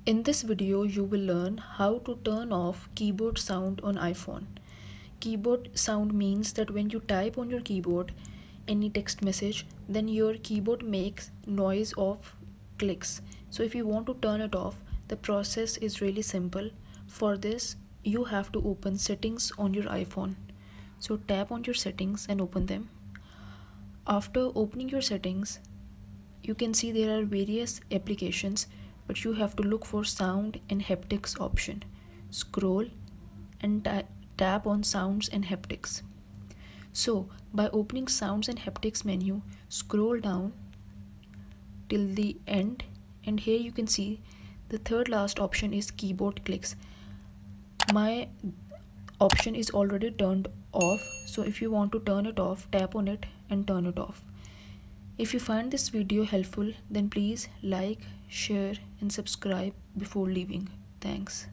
In this video, you will learn how to turn off keyboard sound on iPhone. Keyboard sound means that when you type on your keyboard any text message, then your keyboard makes noise of clicks. So if you want to turn it off, the process is really simple. For this, you have to open settings on your iPhone. So tap on your settings and open them. After opening your settings, you can see there are various applications, but you have to look for sound and haptics option. Scroll and tap on sounds and haptics. So by opening sounds and haptics menu, scroll down till the end, and here you can see the third last option is keyboard clicks. My option is already turned off, so if you want to turn it off, tap on it and turn it off. If you find this video helpful, then please like, share and subscribe before leaving. Thanks.